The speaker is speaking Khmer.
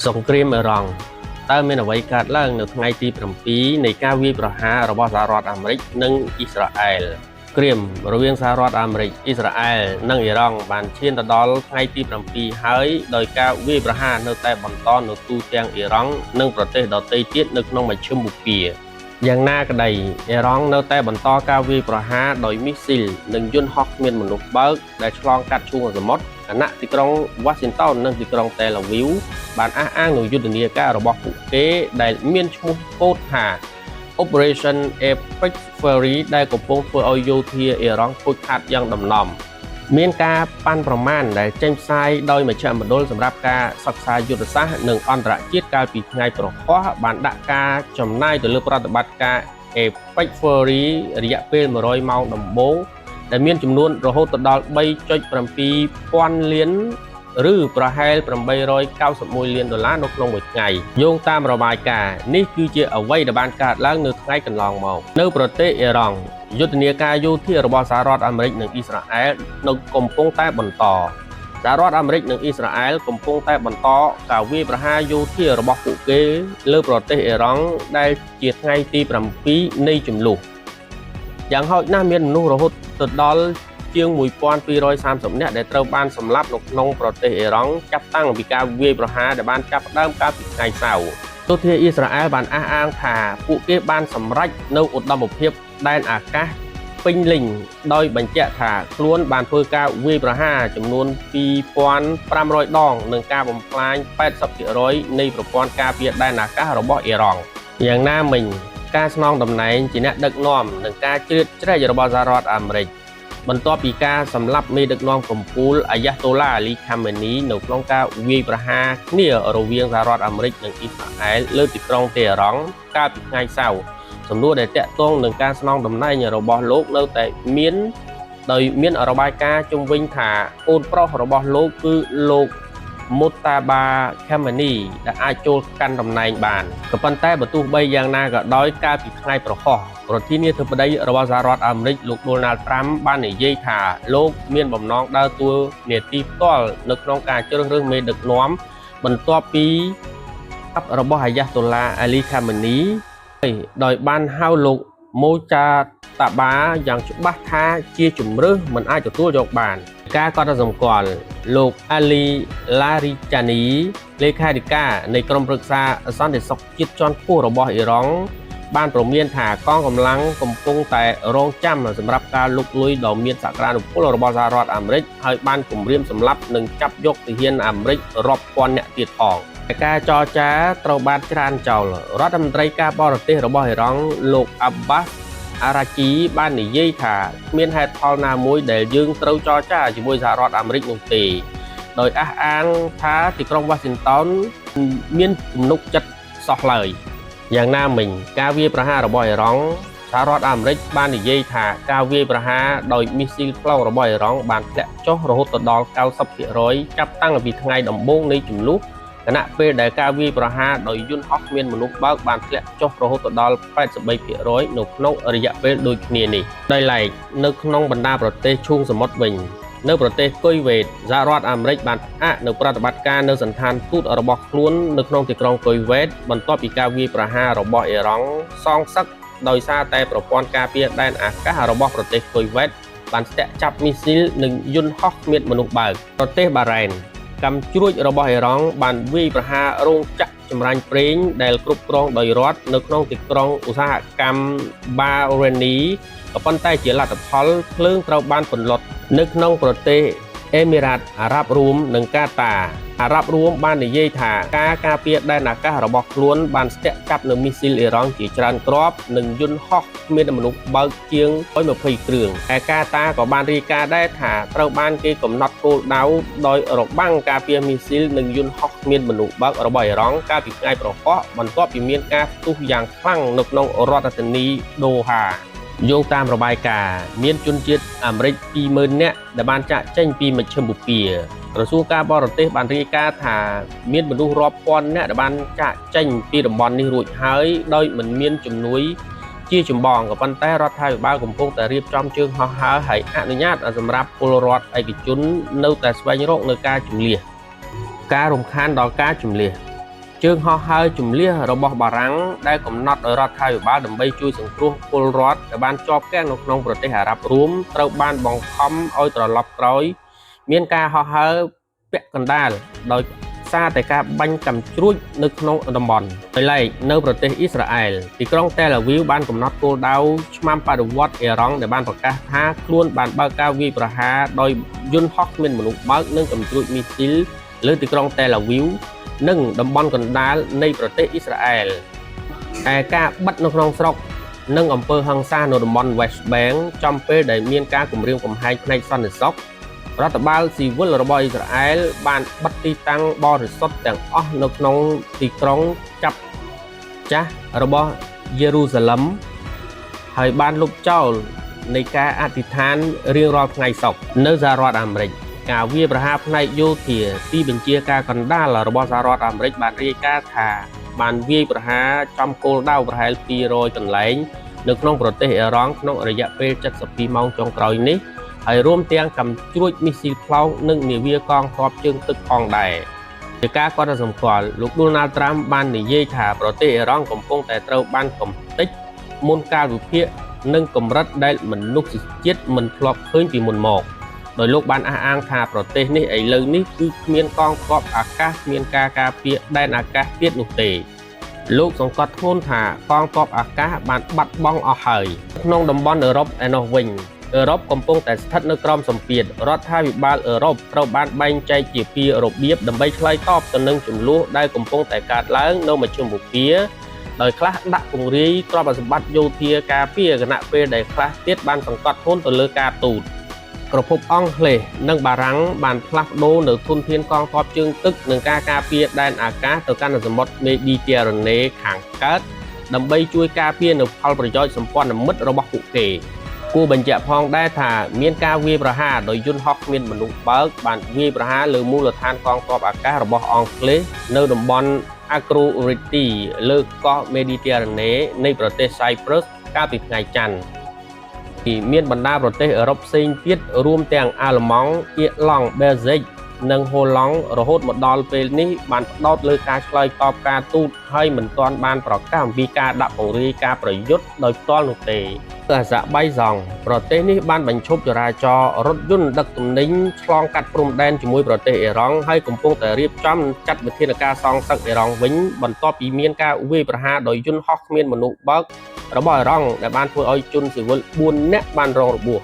สงครามอิหร่านตามมีนวัยการล่างในไงที่ปีในการวิประหารระบอบสหรัฐอเมริกនិងอิสราเอลเกรียมระเวียงสหรัฐอเมริกอิสราเอลនិងอิหร่านบานเชียนตะดอลไงที่ปีហើយโดยการวิประหารในแต่บรรทอนในตู้แจงอิหร่านនិងប្រទេសដទៃទៀតនៅក្នុងមជ្ឈមបូព៌ាយ៉ាងណាក្តីអ៊ីរ៉ង់នៅតែបន្តការវាយប្រហារដោយមីស៊ីលនិងយន្តហោះគ្មានមនុស្សបើកដែលឆ្លងកាត់ឈូងសមុទ្រខណៈទីក្រុង Washington និងទីក្រុង Tel Aviv បានអះអាងនូវយុទ្ធនាការរបស់ពួកគេដែលមានឈ្មោះកូដថា Operation Epic Fury ដែលកំពុងធ្វើឲ្យយោធាអ៊ីរ៉ង់ខូចខាតយ៉ាងដំណំមានការប៉ាន់ប្រមាណដែលចេញផ្សាយដោយមជ្ឈមណ្ឌលសម្រាប់ការសិក្សាយុទ្ធសាស្ត្រនិងអន្តរជាតិកាលពីថ្ងៃប្រហោះបានដាក់ការចំណាយទៅលើប្រតិបត្តិការ Epic Fury រយៈពេល100ម៉ោងដំបូងដែលមានចំនួនរហូតដល់ 3.7 ពាន់លានឬប្រហែល$891លាននៅក្នុងមួយថ្ងៃយោងតាមរបាយការណ៍នេះគឺជាអ្វីដែលបានកើតឡើងនៅថ្ងៃកន្លងមកនៅប្រទេសអ៊ីរ៉ង់យុទ្ធនាការយោធារបស់សហរដ្ឋអាមេរិកនិងអ៊ីស្រាអែលនៅកំពុងតែបន្តសហរដ្ឋអាមេរិកនិងអ៊ីស្រាអែលកំពុងតែបន្តការវាយប្រហារយោធារបស់ពួកគេលើប្រទេសអ៊ីរ៉ង់ដែលជាថ្ងៃទី7នៃជម្លោះយ៉ាងហោចណាស់មានមនុស្សរហូតទៅដល់ជាង1230នាក់ដែលត្រូវបានសម្លាប់នៅក្នុងប្រទេសអ៊ីរ៉ង់ចាប់តាំងពីការវាយប្រហារដែលបានចាប់ផ្ដើមកាលពីថ្ងៃសៅរ៍យោធាអ៊ីស្រាអែលបានអះអាងថាពួកគេបានសម្រេចនូវឧត្តមភាពដែនអាកាសពេញលេញដោយបញ្ជាក់ថាខ្លួនបានធ្វើការវាយប្រហារចំនួន 2500 ដងនិងការបំផ្លាញ 80% នៃប្រព័ន្ធការពារដែនអាកាសរបស់អ៊ីរ៉ង់យ៉ាងណាមិញការស្នងតំណែងជាអ្នកដឹកនាំនិងការជ្រៀតជ្រែករបស់សហរដ្ឋអាមេរិកបន្ទាប់ពីការសម្លាប់មេដឹកនាំកំពូលអាយ៉ាតូឡាអាលីខាមេនីនៅក្នុងការវាយប្រហារគ្នារវាងសហរដ្ឋអាមេរិកនិងអ៊ីស្រាអែលលើទីក្រុងតេហរ៉ង់កាលពីថ្ងៃសៅរ៍សំណួរដែលតាក់ទងនឹងការស្នងតំណែងរបស់លោកនៅតែមានរបាយការណ៍ជំវិញថាកូនប្រុសរបស់លោកគឺលោកមូតាបាខាមេនីដែលអាចចូលកាន់តំណែងបានក៏ប៉ុន្តែបើទោះបីយ៉ាងណាក៏ដោយកាលពីថ្ងៃប្រហោះប្រធានាធិបតីរបស់សហរដ្ឋអាមេរិកលោក Donald Trump បាននិយាយថាលោកមានបំណងដើរតួនាទីផ្ទាល់នៅក្នុងការជ្រើសរើសមេដឹកនាំបន្ទាប់ពីរបស់អាយ៉ាតូឡាអាលីខាមេនីដោយបានហៅលោកម៉ូចាតាបាយ៉ាងច្បាស់ថាជាជំរើសមិនអាចទទួលយកបានការកត់សម្គាល់លោកអាលីឡារីចានីលេខាធិការនៃក្រុមប្រឹក្សាសន្តិសុខជាតិជាន់ខ្ពស់របស់អ៊ីរ៉ង់បានព្រមានថាកងកម្លាំងកំពុងតែរងចាំសម្រាប់ការលុកលុយដ៏មានសក្តានុពលរបស់សហរដ្ឋអាមេរិកហើយបានគម្រាមសម្លាប់និងចាប់យកទាហានអាមេរិករាប់ពាន់នាក់ទៀតផងការចរចាត្រូវបានច្រានចោលរដ្ឋមន្ត្រីការបរទេសរបស់អ៊ីរ៉ង់លោកអាប់បាសអារ៉ាជីបាននិយាយថាគ្មានហេតុផលណាមួយដែលយើងត្រូវចរចាជាមួយសហរដ្ឋអាមេរិកនោះទេដោយអះអាងថាទីក្រុង Washington មានទំនុកចិត្តសោះឡើយយ៉ាងណាមិញការវាយប្រហាររបស់អ៊ីរ៉ង់សហរដ្ឋអាមេរិកបាននិយាយថាការវាយប្រហារដោយមីស៊ីលផ្លូវរបស់អ៊ីរ៉ង់បានធ្លាក់ចុះរហូតដល់ 90% ចាប់តាំងពីថ្ងៃដំបូងនៃជម្លោះខណៈពេលដែលការវាយប្រហារដោយយន្តហោះគ្មានមនុស្សបើកបានធ្លាក់ចុះរហូតដល់ 83% នៅក្នុងរយៈពេលដូចគ្នានេះដោយឡែកនៅក្នុងបណ្ដាប្រទេសឈូងសមុទ្រវិញនៅប្រទេសគុយវេតសហរដ្ឋអាមេរិកបានផ្អាកនៅប្រតិបត្តិការនៅសន្តានទូតរបស់ខ្លួននៅក្នុងទីក្រុងគុយវេតបន្ទាប់ពីការវាយប្រហាររបស់អ៊ីរ៉ង់សងសឹកដោយសារតែប្រព័ន្ធការពារដែនអាកាសរបស់ប្រទេសគុយវេតបានស្ទាក់ចាប់មីស៊ីលនិងយន្តហោះគ្មានមនុស្សបើកប្រទេសបារ៉ែនកម្មជ្រួចរបស់អ៊ីរ៉ង់បានវាយប្រហាររោងចក្រចម្រាញ់ប្រេងដែលគ្រប់គ្រងដោយរដ្ឋនៅក្នុងទីក្រុងឧស្សាហកម្មបារ៉េនីក៏ប៉ុន្តែជាលទ្ធផលភ្លើងត្រូវបានពន្លត់នៅក្នុងប្រទេសអេមីរ៉ាតអារ៉ាប់រួមនិងកាតាអារ៉ាប់រួមបាននិយាយថាការពារដែនអាកាសរបស់ខ្លួនបានស្ទាក់ចាប់នៅមីស៊ីលអ៊ីរ៉ង់ជាច្រើនគ្រាប់និងយន្តហោះគ្មានមនុស្សបើកជាង120គ្រឿងឯកាតាក៏បានរាយការណ៍ដែរថាត្រូវបានគេកំណត់គោលដៅដោយរបាំងការពារមីស៊ីលនិងយន្តហោះគ្មានមនុស្សបើករបស់អ៊ីរ៉ង់កាលពីថ្ងៃប្រហោះបន្ទាប់ពីមានការផ្ទុះយ៉ាងខ្លាំងនៅក្នុងរដ្ឋធានីដូហាយោងតាមរបាយការណ៍មានជនជាតិអាមេរិក 20,000 នាក់ដែលបានចាកចេញពីមជ្ឈមបូព៌ាក្រសួងការបរទេសបានរាយការណ៍ថាមានមនុស្សរាប់ពាន់នាក់ដែលបានចាកចេញពីតំបន់នេះរួចហើយដោយមិនមានជំនួយជាចម្បងក៏ប៉ុន្តែរដ្ឋាភិបាលកំពុងតែរៀបចំជើងហោះហើរហើយអនុញ្ញាតសម្រាប់ពលរដ្ឋឯកជននៅតែស្វែងរកនៅការជំនះការរំខានដល់ការជំនះ ក ជើងហោះហើរជំលះរបស់បារាំងដែលកំណត់ដោយរដ្ឋាភិបាលដើម្បីជួយសង្គ្រោះពលរដ្ឋដែលបានជាប់គាំងនៅក្នុងប្រទេសអារ៉ាប់រួមត្រូវបានបង្ខំឲ្យត្រឡប់ក្រោយមានការហោះហើរពាក់កណ្ដាលដោយសារតែការបាញ់កាំជ្រួចនៅក្នុងតំបន់ដោយឡែកនៅប្រទេសអ៊ីស្រាអែលទីក្រុងតែលអាវីវបានកំណត់គោលដៅឆ្មាំបដិវត្តន៍អ៊ីរ៉ង់ដែលបានប្រកាសថាខ្លួនបានបើកការវាយប្រហារដោយយន្តហោះគ្មានមនុស្សបើកនិងកាំជ្រួចមីស៊ីលលើទីក្រុងតែលអាវីវនិងតំបន់កណ្ដាលនៃប្រទេសអ៊ីស្រាអែលឯការបិទនៅក្នុងស្រុកនិងអំពើហិង្សានៅតំបន់ West Bank ចំពេលដែលមានការគម្រាមកំហែងផ្នែកសន្តិសុខរដ្ឋបាលស៊ីវិលរបស់អ៊ីស្រាអែលបានបិទទីតាំងបរិសុទ្ធទាំងអស់នៅក្នុងទីក្រុងចាប់ចាស់របស់យេរូសាឡឹមហើយបានលុបចោលនៃការអធិដ្ឋានរៀងរាល់ថ្ងៃសុក្រនៅសហរដ្ឋអាមេរិកការវាយប្រហារផ្នែកយោធាទីបញ្ជាការកណ្ដាលរបស់សហរដ្ឋអាមេរិកបានរាយការណ៍ថាបានវាយប្រហារចំគោលដៅប្រហែល200កន្លែងនៅក្នុងប្រទេសអ៊ីរ៉ង់ក្នុងរយៈពេល72ម៉ោងចុងក្រោយនេះហើយរួមទាំងកាំជ្រួចមីស៊ីលផ្លោងនិងនាវាកងទ័ពជើងទឹកផងដែរជាការកត់សម្គាល់លោក Donald Trump បាននិយាយថាប្រទេសអ៊ីរ៉ង់កំពុងតែត្រូវបានកំទេចមុនកាលវិភាគនិងកម្រិតដែលមនុស្សជាតិមិនធ្លាប់ឃើញពីមុនមកដោយលោកបានអះអាងថាប្រទេសនេះឥឡូវនេះគឺគ្មានកងទ័ពអាកាសគ្មានការការពារដែនអាកាសទៀតនោះទេលោកសង្កត់ធ្ងន់ថាកងទ័ពអាកាសបានបាត់បង់អស់ហើយក្នុងតំបន់អឺរ៉ុបឯណោះវិញអឺរ៉ុបកំពុងតែស្ថិតនៅក្រោមសម្ពាធរដ្ឋាភិបាលអឺរ៉ុបត្រូវបានបែងចែកជាពីររបៀបដើម្បីឆ្លើយតបទៅនឹងចំនួនដែលកំពុងតែកើតឡើងនៅមជ្ឈមបូព៌ាដោយខ្លះដាក់ពង្រាយទ្រព្យសម្បត្តិយោធាការពារគណៈពេលដែលខ្លះទៀតបានសង្កត់ធ្ងន់ទៅលើការទូតប្រភពអង់គ្លេសនិងបារាំងបានផ្លាស់ប្ដូរនៅធនធានកងទ័ពជើងទឹកនិងការការពារដែនអាកាសទៅកាន់សមុទ្រមេឌីទែរ៉ាណេខាងកើតដើម្បីជួយការពារនូវផលប្រយោជន៍សម្ព័ន្ធមិត្តរបស់ពួកគេគួរបញ្ជាក់ផងដែរថាមានការវាយប្រហារដោយយន្តហោះគ្មានមនុស្សបើកបានវាយប្រហារលើមូលដ្ឋានកងទ័ពអាកាសរបស់អង់គ្លេសនៅតំបន់ Akrotiri លើកោះមេឌីទែរ៉ាណេនៃប្រទេស Cyprus កាលពីថ្ងៃច័ន្ទមានបណ្ដាប្រទេសអឺរ៉ុបផ្សេងទៀតរួមទាំងអាល្លឺម៉ង់អៀឡង់បែលហ្សិកនិងហូឡង់រហូតមកដល់ពេលនេះបានផ្ដោតលើការឆ្លើយតបការទូតហើយមិនទាន់បានប្រកាសអំពីការដាក់ពង្រាយការប្រយុទ្ធដោយផ្ទាល់នោះទេអាសាបៃសង់ប្រទេសនេះបានបញ្ឈប់ចរាចរណ៍រថយន្តដឹកទំនិញឆ្លងកាត់ព្រំដែនជាមួយប្រទេសអ៊ីរ៉ង់ហើយកំពុងតែរៀបចំចាត់វិធានការសងសឹកអ៊ីរ៉ង់វិញបន្ទាប់ពីមានការវាយប្រហារដោយយន្តហោះគ្មានមនុស្សបើករបស់អ៊ីរ៉ង់ដែលបានធ្វើឲ្យជនស៊ីវិល4នាក់បានរងរបួស